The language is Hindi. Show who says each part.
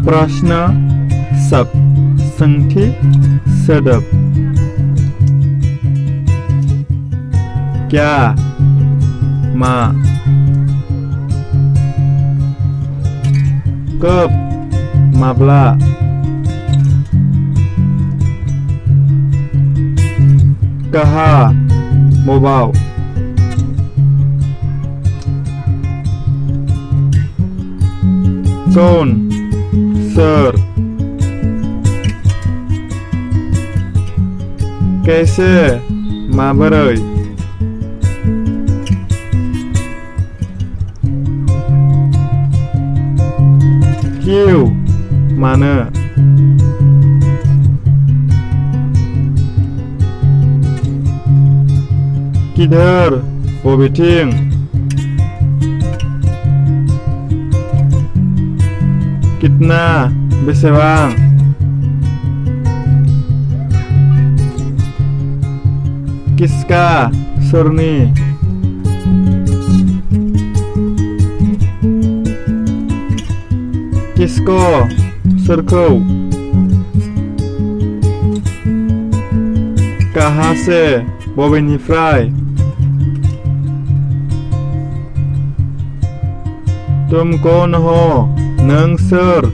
Speaker 1: प्रश्न सब सोंथि सोदोब क्या मा कब माब्ला कहा बबाव कौन सोर कैसे माबोरै किउ मानो किधर बबेथिं कितना बेसेबां किसका सोरनि किसको सोरखौ कहाँ से बबेनिफ्राय तुम कौन हो नों सोर